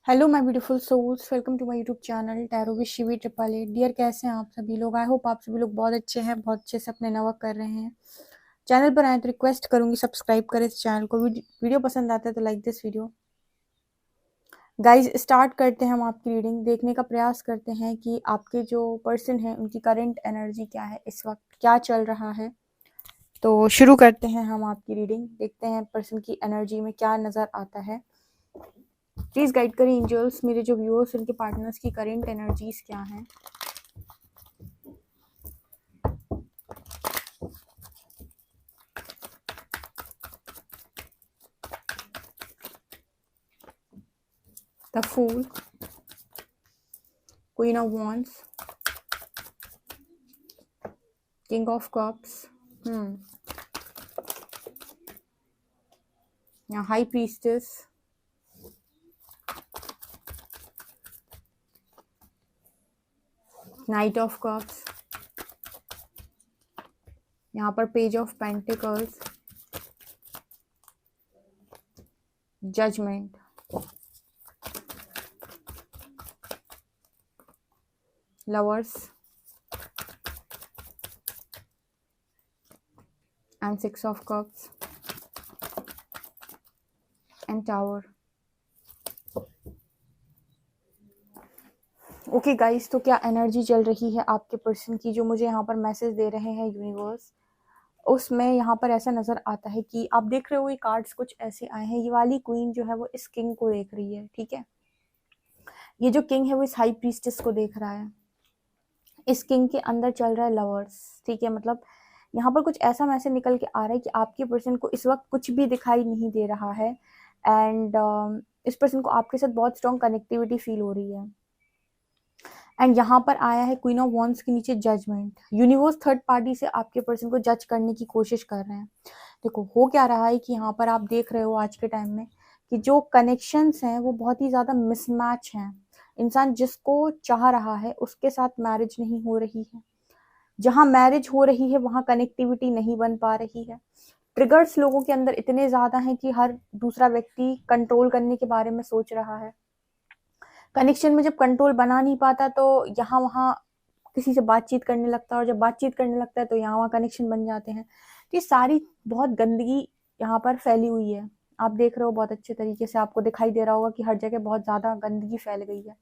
Hello my beautiful souls, welcome to my YouTube channel tarot with Shivi 888। Dear, कैसे हैं आप सभी लोग? आई होप आप सभी लोग बहुत अच्छे हैं, बहुत अच्छे से अपने नवर्क कर रहे हैं। चैनल पर आए तो रिक्वेस्ट करूंगी सब्सक्राइब करें इस चैनल को। वीडियो पसंद आता है तो like this video. Guys, start करते हैं हम आपकी रीडिंग। देखने का प्रयास करते हैं कि आपके जो पर्सन है उनकी करंट एनर्जी क्या है, इस वक्त क्या चल रहा है। तो शुरू करते हैं हम आपकी रीडिंग। देखते हैं पर्सन की एनर्जी में क्या नज़र आता है। प्लीज गाइड करें एंजल्स, मेरे जो व्यूअर्स उनके पार्टनर्स की करेंट एनर्जीज क्या हैं। The fool, queen of wands, king of cups, यहाँ high priestess, knight of cups, यहाँ पर page of pentacles, judgement, lovers and six of cups and tower. Okay guys, तो क्या एनर्जी चल रही है आपके पर्सन की, जो मुझे यहाँ पर मैसेज दे रहे हैं यूनिवर्स, उसमें यहाँ पर ऐसा नजर आता है कि आप देख रहे हो ये कार्ड्स कुछ ऐसे आए हैं। ये वाली क्वीन जो है वो इस किंग को देख रही है, ठीक है। ये जो किंग है वो इस हाई प्रीस्टेस को देख रहा है। इस किंग के अंदर चल रहा है लवर्स, ठीक है। मतलब यहाँ पर कुछ ऐसा मैसेज निकल के आ रहा है कि आपके पर्सन को इस वक्त कुछ भी दिखाई नहीं दे रहा है एंड इस पर्सन को आपके साथ बहुत स्ट्रॉन्ग कनेक्टिविटी फील हो रही है। एंड यहाँ पर आया है क्वीन ऑफ वॉन्ड्स के नीचे जजमेंट। यूनिवर्स थर्ड पार्टी से आपके पर्सन को जज करने की कोशिश कर रहे हैं। देखो हो क्या रहा है कि यहाँ पर आप देख रहे हो आज के टाइम में कि जो कनेक्शंस हैं वो बहुत ही ज़्यादा मिसमैच हैं। इंसान जिसको चाह रहा है उसके साथ मैरिज नहीं हो रही है, जहाँ मैरिज हो रही है वहाँ कनेक्टिविटी नहीं बन पा रही है। ट्रिगर्स लोगों के अंदर इतने ज़्यादा हैं कि हर दूसरा व्यक्ति कंट्रोल करने के बारे में सोच रहा है। कनेक्शन में जब कंट्रोल बना नहीं पाता तो यहाँ वहाँ किसी से बातचीत करने लगता है, और जब बातचीत करने लगता है तो यहाँ वहाँ कनेक्शन बन जाते हैं। तो ये सारी बहुत गंदगी यहाँ पर फैली हुई है। आप देख रहे हो बहुत अच्छे तरीके से, आपको दिखाई दे रहा होगा कि हर जगह बहुत ज़्यादा गंदगी फैल गई है।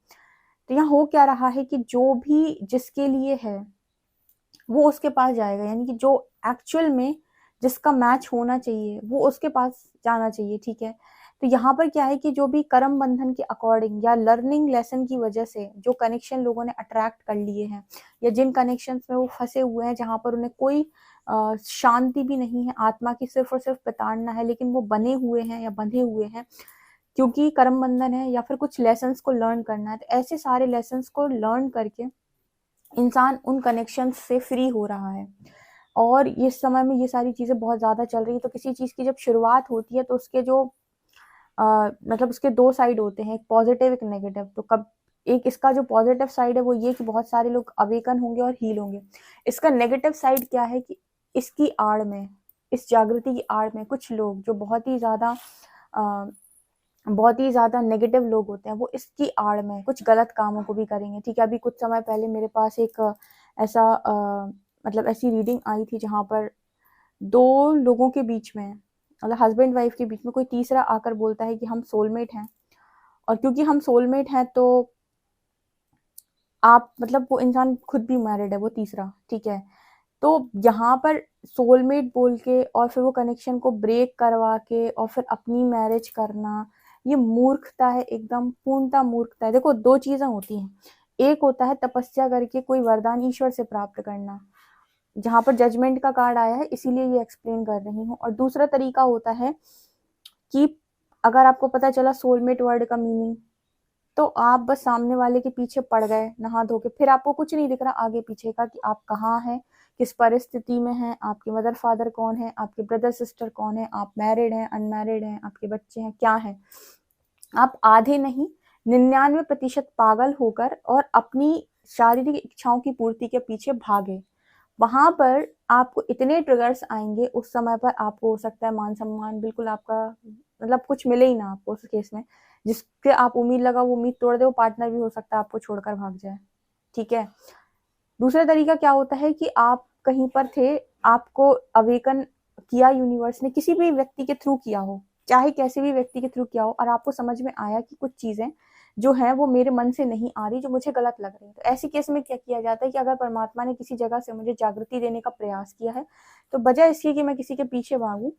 तो यहाँ हो क्या रहा है कि जो भी जिसके लिए है वो उसके पास जाएगा, यानी कि जो एक्चुअल में जिसका मैच होना चाहिए वो उसके पास जाना चाहिए, ठीक है। तो यहाँ पर क्या है कि जो भी कर्म बंधन के अकॉर्डिंग या लर्निंग लेसन की वजह से जो कनेक्शन लोगों ने अट्रैक्ट कर लिए हैं, या जिन कनेक्शंस में वो फंसे हुए हैं जहाँ पर उन्हें कोई शांति भी नहीं है, आत्मा की सिर्फ और सिर्फ प्रताड़ना है, लेकिन वो बने हुए हैं या बंधे हुए हैं क्योंकि कर्म बंधन है या फिर कुछ लेसन्स को लर्न करना है। तो ऐसे सारे लेसन्स को लर्न करके इंसान उन कनेक्शन से फ्री हो रहा है। और इस समय में ये सारी चीज़ें बहुत ज़्यादा चल रही है। तो किसी चीज़ की जब शुरुआत होती है तो उसके जो मतलब उसके दो साइड होते हैं, एक पॉजिटिव एक नेगेटिव। तो कब एक इसका जो पॉजिटिव साइड है वो ये कि बहुत सारे लोग अवेकन होंगे और हील होंगे। इसका नेगेटिव साइड क्या है कि इसकी आड़ में, इस जागृति की आड़ में कुछ लोग जो बहुत ही ज़्यादा नेगेटिव लोग होते हैं वो इसकी आड़ में कुछ गलत कामों को भी करेंगे, ठीक है। अभी कुछ समय पहले मेरे पास एक ऐसा मतलब ऐसी रीडिंग आई थी जहाँ पर दो लोगों के बीच में, मतलब हस्बैंड वाइफ के बीच में कोई तीसरा आकर बोलता है कि हम सोलमेट हैं, और क्योंकि हम सोलमेट हैं तो आप, मतलब वो इंसान खुद भी मैरिड है वो तीसरा, ठीक है। तो यहाँ पर सोलमेट बोल के और फिर वो कनेक्शन को ब्रेक करवा के और फिर अपनी मैरिज करना, ये मूर्खता है, एकदम पूर्णता मूर्खता है। देखो दो चीजें होती हैं, एक होता है तपस्या करके कोई वरदान ईश्वर से प्राप्त करना, जहाँ पर जजमेंट का कार्ड आया है इसीलिए ये एक्सप्लेन कर रही हूँ। और दूसरा तरीका होता है कि अगर आपको पता चला सोलमेट वर्ड का मीनिंग, तो आप बस सामने वाले के पीछे पड़ गए नहा धो के, फिर आपको कुछ नहीं दिख रहा आगे पीछे का कि आप कहाँ हैं, किस परिस्थिति में हैं, आपके मदर फादर कौन है, आपके ब्रदर सिस्टर कौन है, आप मैरिड हैं अनमैरिड हैं, आपके बच्चे हैं क्या हैं। आप आधे नहीं 99% पागल होकर और अपनी शारीरिक इच्छाओं की पूर्ति के पीछे भागे। वहां पर आपको इतने ट्रिगर्स आएंगे, उस समय पर आपको हो सकता है मान सम्मान बिल्कुल आपका मतलब कुछ मिले ही ना आपको उस केस में, जिसके आप उम्मीद लगा वो उम्मीद तोड़ दे, वो पार्टनर भी हो सकता है आपको छोड़कर भाग जाए। ठीक है। दूसरा तरीका क्या होता है कि आप कहीं पर थे, आपको अवेकन किया यूनिवर्स ने, किसी भी व्यक्ति के थ्रू किया हो, चाहे कैसे भी व्यक्ति के थ्रू किया हो, और आपको समझ में आया कि कुछ चीजें जो है वो मेरे मन से नहीं आ रही, जो मुझे गलत लग रही है। तो ऐसी केस में क्या किया जाता है कि अगर परमात्मा ने किसी जगह से मुझे जागृति देने का प्रयास किया है, तो बजाय इसकी कि मैं किसी के पीछे भागूं,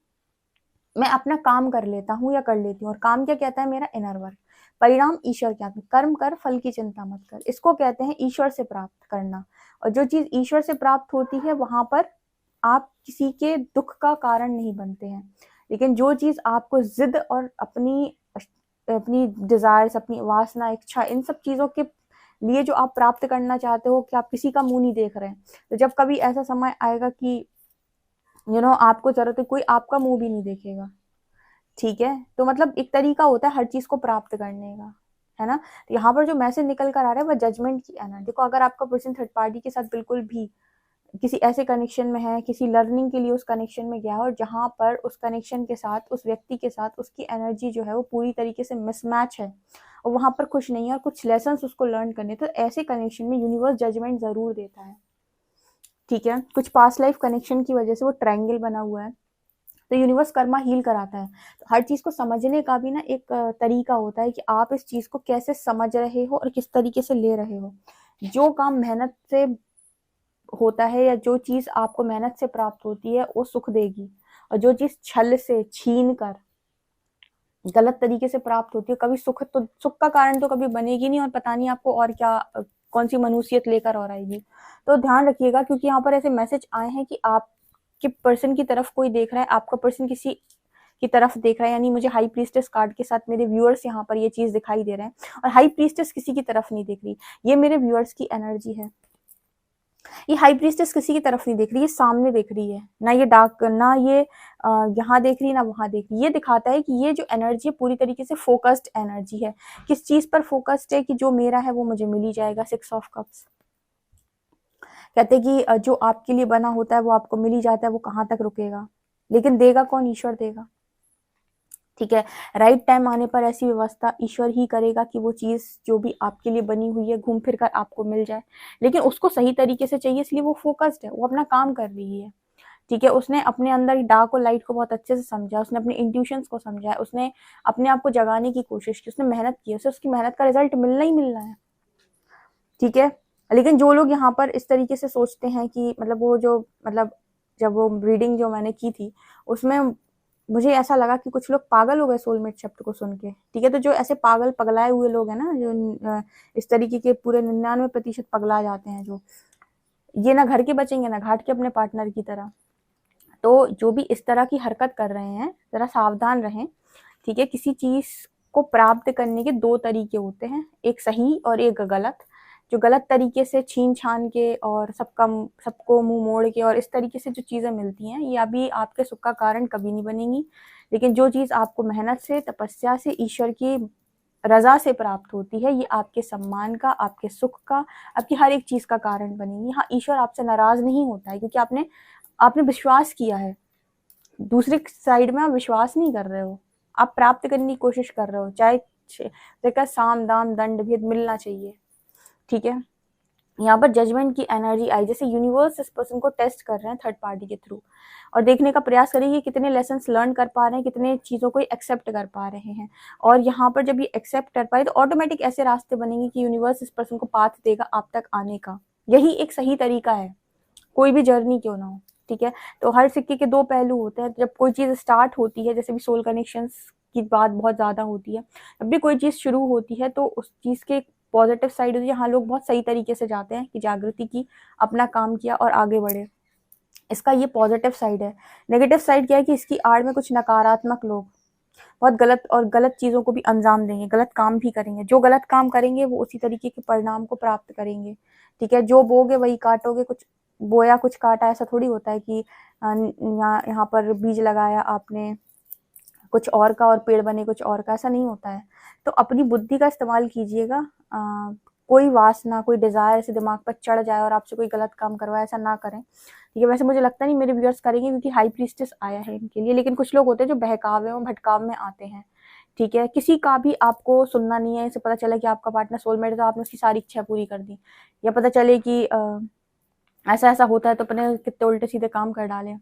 मैं अपना काम कर लेता हूँ या कर लेती हूँ। और काम क्या कहता है मेरा? Inner work. परिणाम ईश्वर क्या? कर्म कर, फल की चिंता मत कर। इसको कहते हैं ईश्वर से प्राप्त करना। और जो चीज ईश्वर से प्राप्त होती है, वहां पर आप किसी के दुख का कारण नहीं बनते हैं। लेकिन जो चीज आपको जिद और अपनी अपनी डिजायर्स, अपनी वासना, इच्छा, इन सब चीजों के लिए जो आप प्राप्त करना चाहते हो, कि आप किसी का मुंह नहीं देख रहे हैं, तो जब कभी ऐसा समय आएगा कि आपको जरूरत है, कोई आपका मुंह भी नहीं देखेगा। ठीक है। तो मतलब एक तरीका होता है हर चीज को प्राप्त करने का, है ना। तो यहाँ पर जो मैसेज निकल कर आ रहा है वह जजमेंट की एनर्जी। देखो, अगर आपका पर्सन थर्ड पार्टी के साथ बिल्कुल भी किसी ऐसे कनेक्शन में है, किसी लर्निंग के लिए उस कनेक्शन में गया है, और जहां पर उस कनेक्शन के साथ, उस व्यक्ति के साथ उसकी एनर्जी जो है वो पूरी तरीके से मिसमैच है, और वहां पर खुश नहीं है, और कुछ लेसन उसको लर्न करने, तो ऐसे कनेक्शन में यूनिवर्स जजमेंट जरूर देता है। ठीक है। कुछ पास्ट लाइफ कनेक्शन की वजह से वो ट्रायंगल बना हुआ है, तो यूनिवर्स कर्मा हील कराता है। तो हर चीज को समझने का भी ना एक तरीका होता है कि आप इस चीज को कैसे समझ रहे हो और किस तरीके से ले रहे हो। जो काम मेहनत से होता है, या जो चीज आपको मेहनत से प्राप्त होती है, वो सुख देगी। और जो चीज छल से छीन कर गलत तरीके से प्राप्त होती है, कभी सुख का कारण तो कभी बनेगी नहीं, और पता नहीं आपको और क्या कौन सी मनुष्यत लेकर और आएगी। तो ध्यान रखिएगा, क्योंकि यहाँ पर ऐसे मैसेज आए हैं कि आपके पर्सन की तरफ कोई देख रहा है, आपका पर्सन किसी की तरफ देख रहा है। यानी मुझे हाई प्रीस्टेस कार्ड के साथ मेरे व्यूअर्स यहाँ पर ये चीज दिखाई दे रहे हैं, और हाई प्रीस्टेस किसी की तरफ नहीं देख रही, ये मेरे व्यूअर्स की एनर्जी है। ये हाई प्रीस्टेस किसी की तरफ नहीं देख रही, ये सामने देख रही है ना, ये डार्क ना, ये यहाँ देख रही है ना वहां देख रही है। ये दिखाता है कि ये जो एनर्जी है पूरी तरीके से फोकस्ड एनर्जी है। किस चीज पर फोकस्ड है? कि जो मेरा है वो मुझे मिल ही जाएगा। 6 ऑफ कप्स कहते हैं कि जो आपके लिए बना होता है वो आपको मिल ही जाता है, वो कहाँ तक रुकेगा, लेकिन देगा कौन? ईश्वर देगा। ठीक है। राइट टाइम आने पर ऐसी व्यवस्था ईश्वर ही करेगा कि वो चीज जो भी आपके लिए बनी हुई है घूम फिर कर आपको मिल जाए, लेकिन उसको सही तरीके से चाहिए, इसलिए वो फोकस्ड है, वो अपना काम कर रही है। ठीक है। उसने अपने अंदर डार्क और लाइट को बहुत अच्छे से समझा, उसने अपने इंट्यूशंस को समझा है, उसने अपने आप को जगाने की कोशिश की, उसने मेहनत की, उसे उसकी मेहनत का रिजल्ट मिलना ही मिलना है। ठीक है। लेकिन जो लोग यहाँ पर इस तरीके से सोचते हैं कि मतलब वो जो मतलब जब वो रीडिंग जो मैंने की थी उसमें मुझे ऐसा लगा कि कुछ लोग पागल हो गए सोलमेट शब्द को सुन के। ठीक है। तो जो ऐसे पागल पगलाए हुए लोग हैं ना, जो इस तरीके के पूरे 99% पगला जाते हैं, जो ये ना घर के बचेंगे ना घाट के अपने पार्टनर की तरह। तो जो भी इस तरह की हरकत कर रहे हैं, जरा सावधान रहें। ठीक है। किसी चीज को प्राप्त करने के 2 तरीके होते हैं, एक सही और एक गलत। जो गलत तरीके से छीन छान के और सबको मुंह मोड़ के और इस तरीके से जो चीजें मिलती हैं, ये अभी आपके सुख का कारण कभी नहीं बनेंगी। लेकिन जो चीज आपको मेहनत से, तपस्या से, ईश्वर की रजा से प्राप्त होती है, ये आपके सम्मान का, आपके सुख का, आपकी हर एक चीज का कारण बनेगी। हाँ, ईश्वर आपसे नाराज नहीं होता है, क्योंकि आपने आपने विश्वास किया है। दूसरी साइड में आप विश्वास नहीं कर रहे हो, आप प्राप्त करने की कोशिश कर रहे हो, चाहे देखा साम दाम दंड भेद मिलना चाहिए। ठीक है। यहाँ पर जजमेंट की एनर्जी आई, जैसे यूनिवर्स इस पर्सन को टेस्ट कर रहे हैं थर्ड पार्टी के थ्रू, और देखने का प्रयास करेंगे कितने लेसन लर्न कर पा रहे हैं, कितने चीजों को एक्सेप्ट कर पा रहे हैं। और यहाँ पर जब ये एक्सेप्ट कर पाए तो ऑटोमेटिक ऐसे रास्ते बनेंगे कि यूनिवर्स इस पर्सन को पाथ देगा आप तक आने का। यही एक सही तरीका है, कोई भी जर्नी क्यों ना हो। ठीक है। तो हर सिक्के के 2 पहलू होते हैं। जब कोई चीज स्टार्ट होती है, जैसे भी सोल कनेक्शंस की बात बहुत ज्यादा होती है, जब भी कोई चीज शुरू होती है तो उस चीज के पॉजिटिव साइड होती है, यहाँ लोग बहुत सही तरीके से जाते हैं कि जागृति की, अपना काम किया और आगे बढ़े। इसका ये पॉजिटिव साइड है। नेगेटिव साइड क्या है कि इसकी आड़ में कुछ नकारात्मक लोग बहुत गलत और गलत चीजों को भी अंजाम देंगे, गलत काम भी करेंगे। जो गलत काम करेंगे वो उसी तरीके के परिणाम को प्राप्त करेंगे। ठीक है। जो बोगे वही काटोगे। कुछ बोया कुछ काटा, ऐसा थोड़ी होता है कि यहाँ पर बीज लगाया आपने कुछ और का और पेड़ बने कुछ और का, ऐसा नहीं होता है। तो अपनी बुद्धि का इस्तेमाल कीजिएगा। कोई वासना, कोई डिज़ायर ऐसे दिमाग पर चढ़ जाए और आपसे कोई गलत काम करवाए, ऐसा ना करें, ठीक है। वैसे मुझे लगता नहीं मेरे व्यूअर्स करेंगे, क्योंकि हाई प्रीस्टेस आया है इनके लिए, लेकिन कुछ लोग होते हैं जो बहकावे और भटकाव में आते हैं, ठीक है। किसी का भी आपको सुनना नहीं है। इसे पता चला कि आपका पार्टनर सोलमेट है तो आपने उसकी सारी इच्छा पूरी कर दी, या पता चले कि ऐसा ऐसा होता है तो अपने कितने उल्टे सीधे काम कर डाले।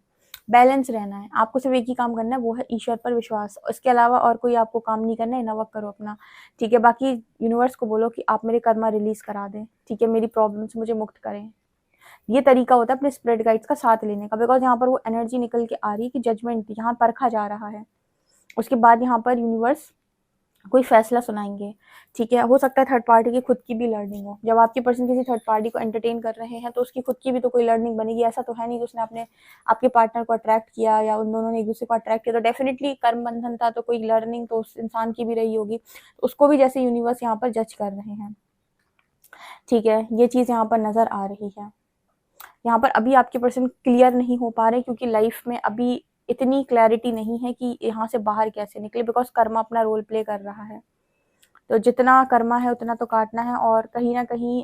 बैलेंस रहना है, आपको सिर्फ एक ही काम करना है, वो है ईश्वर पर विश्वास। इसके अलावा और कोई आपको काम नहीं करना है, इनर वर्क करो अपना, ठीक है। बाकी यूनिवर्स को बोलो कि आप मेरे कर्मा रिलीज करा दें, ठीक है, मेरी प्रॉब्लम से मुझे मुक्त करें। ये तरीका होता है अपने स्पिरिट गाइड्स का साथ लेने का, बिकॉज यहाँ पर वो एनर्जी निकल के आ रही है कि जजमेंट यहाँ परखा जा रहा है। उसके बाद यहाँ पर यूनिवर्स कोई फैसला सुनाएंगे, ठीक है। हो सकता है थर्ड पार्टी की खुद की भी लर्निंग हो। जब आपके पर्सन किसी थर्ड पार्टी को एंटरटेन कर रहे हैं तो उसकी खुद की भी तो कोई लर्निंग बनेगी। ऐसा तो है नहीं कि उसने अपने आपके पार्टनर को अट्रैक्ट किया या उन दोनों ने एक दूसरे को अट्रैक्ट किया, तो डेफिनेटली कर्म बंधन था, तो कोई लर्निंग तो उस इंसान की भी रही होगी। उसको भी जैसे यूनिवर्स यहाँ पर जज कर रहे हैं, ठीक है। ये चीज़ यहाँ पर नज़र आ रही है। यहाँ पर अभी आपके पर्सन क्लियर नहीं हो पा रहे, क्योंकि लाइफ में अभी इतनी क्लैरिटी नहीं है कि यहाँ से बाहर कैसे निकले, बिकॉज कर्मा अपना रोल प्ले कर रहा है। तो जितना कर्मा है उतना तो काटना है, और कहीं ना कहीं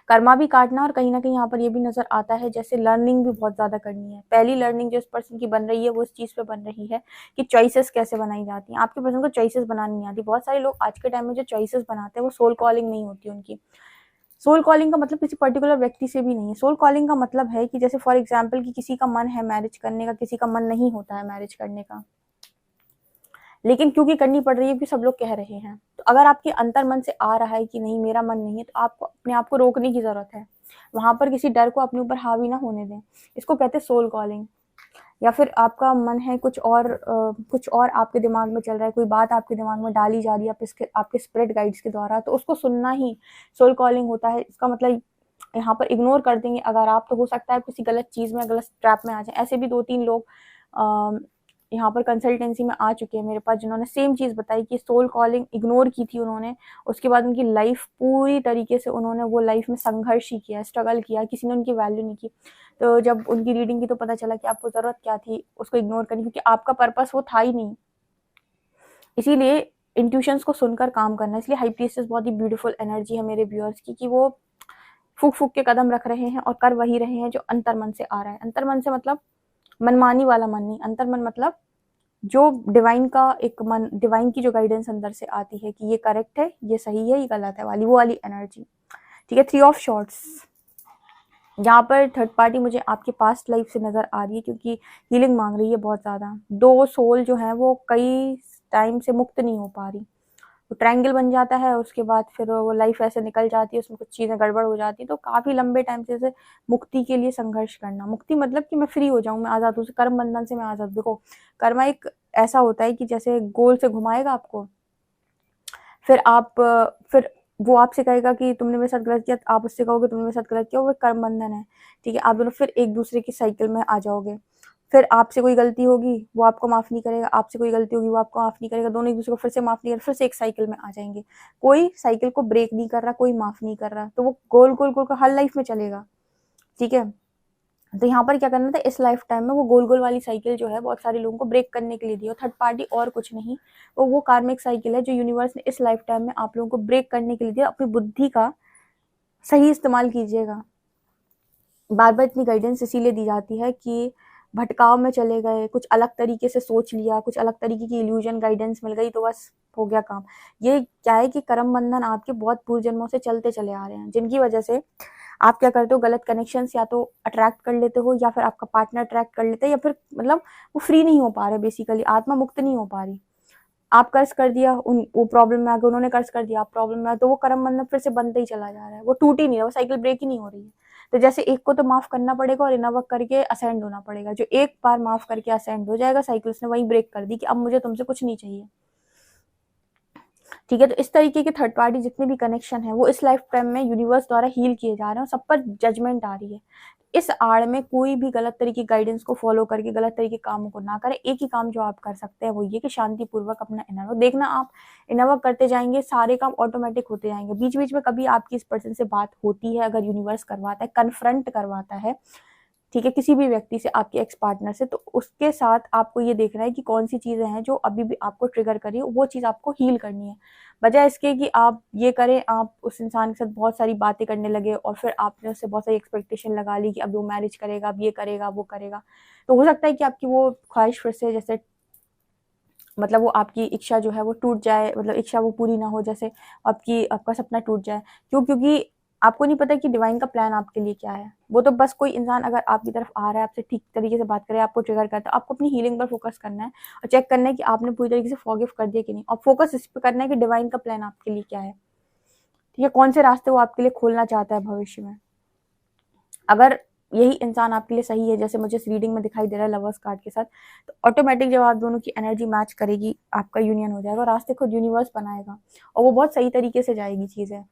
कर्मा भी काटना, और कहीं ना कहीं यहाँ पर ये भी नजर आता है जैसे लर्निंग भी बहुत ज्यादा करनी है। पहली लर्निंग जो इस पर्सन की बन रही है वो इस चीज पे बन रही है कि चॉइसेस कैसे बनाई जाती हैं। आपके पर्सन को चॉइसेस बनानी नहीं आती। बहुत सारे लोग आज के टाइम में जो चॉइसेस बनाते हैं वो सोल कॉलिंग नहीं होती उनकी। सोल कॉलिंग का मतलब किसी पर्टिकुलर व्यक्ति से भी नहीं है। सोल कॉलिंग का मतलब है कि जैसे फॉर एग्जाम्पल कि किसी का मन है मैरिज करने का, किसी का मन नहीं होता है मैरिज करने का, लेकिन क्योंकि करनी पड़ रही है क्योंकि सब लोग कह रहे हैं। तो अगर आपके अंतर मन से आ रहा है कि नहीं मेरा मन नहीं है, तो आपको अपने आप को रोकने की जरूरत है। वहां पर किसी डर को अपने ऊपर हावी ना होने दें। इसको कहते हैं सोल कॉलिंग। या फिर आपका मन है कुछ और आपके दिमाग में चल रहा है, कोई बात आपके दिमाग में डाली जा रही है आपके स्पिरिट गाइड्स के द्वारा, तो उसको सुनना ही सोल कॉलिंग होता है। इसका मतलब यहाँ पर इग्नोर कर देंगे अगर आप, तो हो सकता है किसी गलत चीज में, गलत ट्रैप में आ जाए। ऐसे भी 2-3 लोग यहाँ पर कंसल्टेंसी में आ चुके हैं मेरे पास, जिन्होंने सेम चीज बताई कि सोल कॉलिंग इग्नोर की थी उन्होंने। उसके बाद उनकी लाइफ पूरी तरीके से उन्होंने वो लाइफ में संघर्ष ही किया, स्ट्रगल किया, किसी ने उनकी वैल्यू नहीं की। तो जब उनकी रीडिंग की तो पता चला कि आपको जरूरत क्या थी उसको इग्नोर करनी, क्योंकि आपका पर्पस वो था ही नहीं। इसीलिए इंट्यूशंस को सुनकर काम करना। इसलिए हाई प्रीस्टेस बहुत ही ब्यूटीफुल एनर्जी है मेरे व्यूअर्स की, कि वो फूक फूक के कदम रख रहे हैं और कर वही रहे हैं जो अंतर मन से आ रहा है। अंतर मन से मतलब मनमानी वाला मन नहीं, अंतर मन मतलब जो डिवाइन का एक मन, डिवाइन की जो गाइडेंस अंदर से आती है कि ये करेक्ट है, ये सही है, ये गलत है वाली, वो वाली एनर्जी, ठीक है। 3 ऑफ शॉर्ट्स, यहाँ पर थर्ड पार्टी मुझे आपके पास्ट लाइफ से नजर आ रही है, क्योंकि हीलिंग मांग रही है बहुत ज्यादा। 2 सोल जो है वो कई टाइम से मुक्त नहीं हो पा रही। वो ट्रायंगल बन जाता है, उसके बाद फिर वो लाइफ ऐसे निकल जाती है, उसमें कुछ चीजें गड़बड़ हो जाती है। तो काफी लंबे टाइम से मुक्ति के लिए संघर्ष करना। मुक्ति मतलब कि मैं फ्री हो जाऊं, मैं आजाद हूँ, कर्म बंधन से मैं आजाद। देखो कर्मा एक ऐसा होता है कि जैसे गोल से घुमाएगा आपको, फिर फिर वो आपसे कहेगा कि तुमने मेरे साथ गलत किया, आप उससे कहोगे तुमने मेरे साथ गलत किया, वो कर्म बंधन है, ठीक है। आप दोनों फिर एक दूसरे की साइकिल में आ जाओगे। फिर आपसे कोई गलती होगी वो आपको माफ नहीं करेगा, आपसे कोई गलती होगी वो आपको माफ नहीं करेगा, दोनों एक दूसरे को फिर से माफ नहीं कर, फिर से एक साइकिल में आ जाएंगे। कोई साइकिल को ब्रेक नहीं कर रहा, कोई माफ नहीं कर रहा, तो वो गोल गोल गोल का हर लाइफ में चलेगा, ठीक है। तो यहाँ पर क्या करना था, इस लाइफ टाइम में वो गोल गोल वाली साइकिल जो है बहुत सारे लोगों को ब्रेक करने के लिए दी। और थर्ड पार्टी और कुछ नहीं, वो कार्मिक साइकिल है जो यूनिवर्स ने इस लाइफ टाइम में आप लोगों को ब्रेक करने के लिए दिया। अपनी बुद्धि का सही इस्तेमाल कीजिएगा। बार बार इतनी गाइडेंस इसीलिए दी जाती है कि भटकाव में चले गए, कुछ अलग तरीके से सोच लिया, कुछ अलग तरीके की इल्यूजन गाइडेंस मिल गई, तो बस हो गया काम। ये क्या है कि कर्म बंधन आपके बहुत पूर्व जन्मों से चलते चले आ रहे हैं, जिनकी वजह से आप क्या करते हो, गलत कनेक्शंस या तो अट्रैक्ट कर लेते हो, या फिर आपका पार्टनर अट्रैक्ट कर लेते हैं, या फिर मतलब वो फ्री नहीं हो पा रहे, बेसिकली आत्मा मुक्त नहीं हो पा रही। आप कर्ज कर दिया, वो प्रॉब्लम में आ गए, उन्होंने कर्ज कर दिया, आप प्रॉब्लम में आ, तो वो कर्म बंधन फिर से बनते ही चला जा रहा है, वो टूट ही नहीं रहा, वो साइकिल ब्रेक ही नहीं हो रही है। तो जैसे एक को तो माफ करना पड़ेगा और इनर वर्क करके असेंड होना पड़ेगा। जो एक बार माफ करके असेंड हो जाएगा, साइकिल उसने वही ब्रेक कर दी कि अब मुझे तुमसे कुछ नहीं चाहिए, ठीक है। तो इस तरीके के थर्ड पार्टी जितने भी कनेक्शन है वो इस लाइफ टाइम में यूनिवर्स द्वारा हील किए जा रहे हैं, सब पर जजमेंट आ रही है। इस आड़ में कोई भी गलत तरीके की गाइडेंस को फॉलो करके गलत तरीके कामों को ना करें। एक ही काम जो आप कर सकते हैं वो ये कि शांति पूर्वक अपना इनर वर्क देखना। आप इनर वर्क करते जाएंगे, सारे काम ऑटोमेटिक होते जाएंगे। बीच बीच में कभी आपकी इस पर्सन से बात होती है, अगर यूनिवर्स करवाता है, कन्फ्रंट करवाता है, ठीक है, किसी भी व्यक्ति से, आपके एक्स पार्टनर से, तो उसके साथ आपको ये देखना है कि कौन सी चीज़ें हैं जो अभी भी आपको ट्रिगर कर रही है, वो चीज़ आपको हील करनी है। बजाय इसके कि आप ये करें, आप उस इंसान के साथ बहुत सारी बातें करने लगे और फिर आपने उससे बहुत सारी एक्सपेक्टेशन लगा ली कि अब वो मैरिज करेगा, अब ये करेगा, वो करेगा। तो हो सकता है कि आपकी वो ख्वाहिश फिर से जैसे मतलब वो आपकी इच्छा जो है वो टूट जाए, मतलब इच्छा वो पूरी ना हो, जैसे आपका सपना टूट जाए। क्यों? क्योंकि आपको नहीं पता कि डिवाइन का प्लान आपके लिए क्या है। वो तो बस कोई इंसान अगर आपकी तरफ आ रहा है, आपसे ठीक तरीके से बात करे, आपको ट्रिगर करता है, आपको अपनी हीलिंग पर फोकस करना है और चेक करना है कि आपने पूरी तरीके से फॉरगिव कर दिया कि नहीं, और फोकस इस पे करना है कि डिवाइन का प्लान आपके लिए क्या है। ठीक है, कौन से रास्ते वो आपके लिए खोलना चाहता है भविष्य में। अगर यही इंसान आपके लिए सही है, जैसे मुझे इस रीडिंग में दिखाई दे रहा है लवर्स कार्ड के साथ, तो ऑटोमेटिक जब आप दोनों की एनर्जी मैच करेगी, आपका यूनियन हो जाएगा, रास्ते खुद यूनिवर्स बनाएगा और वो बहुत सही तरीके से जाएगी चीज़ें।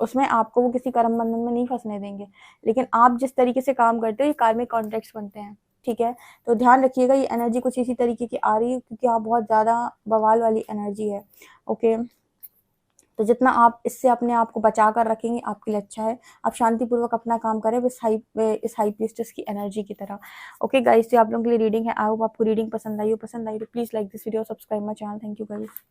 उसमें आपको वो किसी कर्म बंधन में नहीं फंसने देंगे। लेकिन आप जिस तरीके से काम करते हो, ये कार्मिक कॉन्ट्रैक्ट्स बनते हैं। ठीक है, तो ध्यान रखिएगा, ये एनर्जी कुछ इसी तरीके की आ रही है क्योंकि आप बहुत ज़्यादा बवाल वाली एनर्जी है। ओके, तो जितना आप इससे अपने आप को बचा कर रखेंगे आपके लिए अच्छा है। आप शांतिपूर्वक अपना काम करें इस हाई प्रीस्टेस की एनर्जी की तरह। ओके गाइस, तो आप लोगों के लिए रीडिंग है। आई होप आपको रीडिंग पसंद आई हो। तो please like this video, subscribe my channel. Thank you guys.